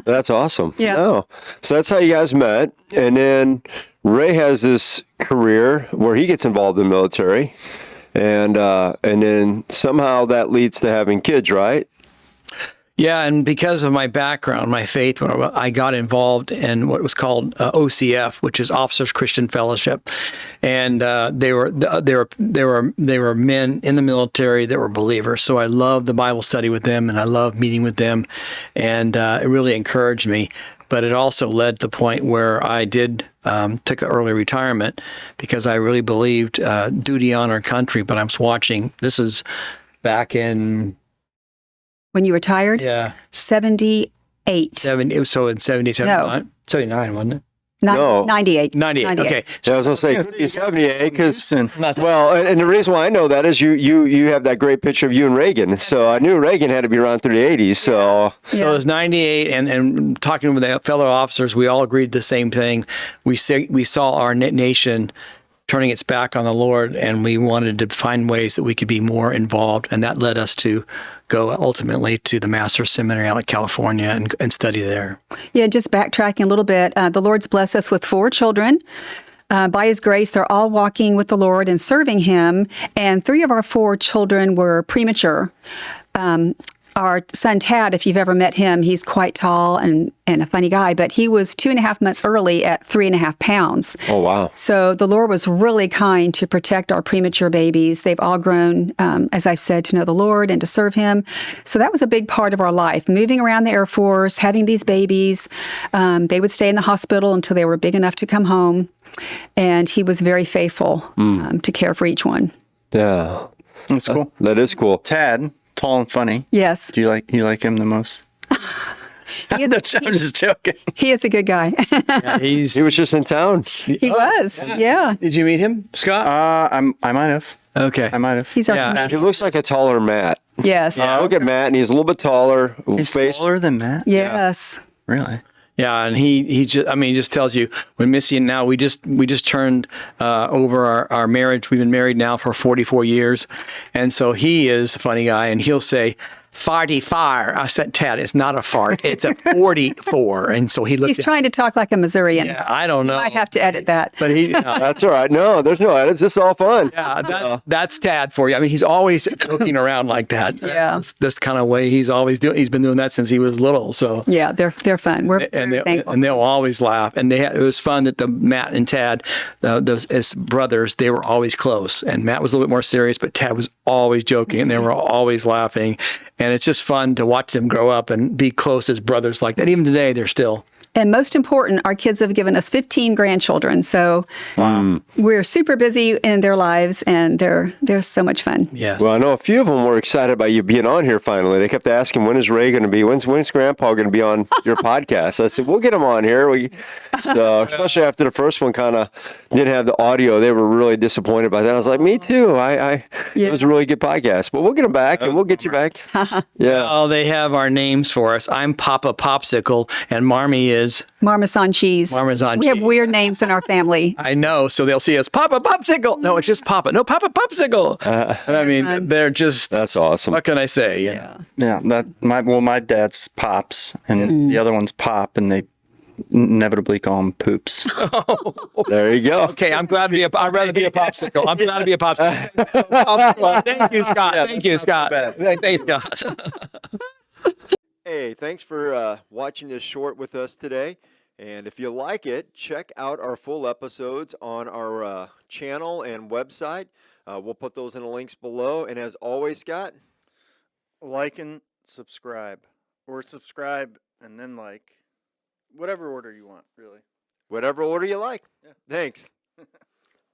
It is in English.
That's awesome. Yeah. Oh, so that's how you guys met. And then Ray has this career where he gets involved in the military. And then somehow that leads to having kids, right? Yeah, and because of my background, my faith, I got involved in what was called OCF, which is Officers Christian Fellowship, and they were men in the military that were believers. So I loved the Bible study with them, and I loved meeting with them, and it really encouraged me. But it also led to the point where I did took an early retirement because I really believed duty on our country. But I was watching. This is back in. When you retired? Yeah. 78. So in 77, No. 79, wasn't it? No. 98. 98. Okay. So I was going to say 78 because, well, and the reason why I know that is you have that great picture of you and Reagan. So I knew Reagan had to be around through the 80s. So So it was 98, and talking with the fellow officers, we all agreed the same thing. We saw our nation turning its back on the Lord, and we wanted to find ways that we could be more involved, and that led us to go ultimately to the Master's Seminary out in California and study there. Yeah, just backtracking a little bit. The Lord's blessed us with 4 children. By His grace, they're all walking with the Lord and serving Him, and 3 of our 4 children were premature. Our son, Tad, if you've ever met him, he's quite tall and a funny guy, but he was 2.5 months early at 3.5 pounds. Oh, wow. So the Lord was really kind to protect our premature babies. They've all grown, as I've said, to know the Lord and to serve Him. So that was a big part of our life, moving around the Air Force, having these babies. They would stay in the hospital until they were big enough to come home. And He was very faithful to care for each one. Yeah. That's cool. That is cool. Tad, tall and funny. Yes. Do you like him the most? I'm just joking. He is a good guy. Yeah, He was just in town. He was, yeah. Did you meet him, Scott? I might have. Okay. I might have. He's our Yeah. He looks like a taller Matt. Yes. Look at Matt, and he's a little bit taller. He's taller than Matt? Yes. Really? Yeah, and he just tells you when Missy and now we just turned over our marriage. We've been married now for 44 years, and so he is a funny guy, and he'll say, "Farty fire." I said, "Tad, it's not a fart, it's a 44." And so he looked. He's trying to talk like a Missourian. Yeah, I don't know. I have to edit that. But he. That's all right. No, there's no edits. This is all fun. Yeah, that's Tad for you. I mean, he's always joking around like that. Yeah. That's the kind of way he's always doing. He's been doing that since he was little. So. Yeah, they're fun. We're very thankful. And they'll always laugh. And it was fun that the Matt and Tad, those as brothers, they were always close. And Matt was a little bit more serious, but Tad was always joking, and they were always laughing. And it's just fun to watch them grow up and be close as brothers like that. Even today, they're still. And most important, our kids have given us 15 grandchildren. So we're super busy in their lives, and they're so much fun. Yes. Well, I know a few of them were excited about you being on here finally. They kept asking, when is Ray going to be? When's Grandpa going to be on your podcast? I said, we'll get him on here. So, especially after the first one kind of didn't have the audio, they were really disappointed by that. I was like, me too. It was a really good podcast. But we'll get them back, and we'll get you back. Yeah. Oh, they have our names for us. I'm Papa Popsicle, and Marmy is Parmesan cheese. Parmesan We cheese. have weird names in our family. I know, so they'll see us, Papa Popsicle. No, it's just Papa. No, Papa Popsicle. And I mean, they're just. That's awesome. What can I say? Yeah. Yeah. My dad's Pops, and the other one's Pop, and they inevitably call him Poops. There you go. Okay, I'd rather be a popsicle. I'm glad to be a popsicle. Thank you, Scott. Yeah, Thank you, Scott. Thanks, Scott. Hey, thanks for watching this short with us today. And if you like it, check out our full episodes on our channel and website. We'll put those in the links below. And as always, Scott, Like and subscribe. Or subscribe and then like. Whatever order you want, really. whatever order you like. Yeah. Thanks.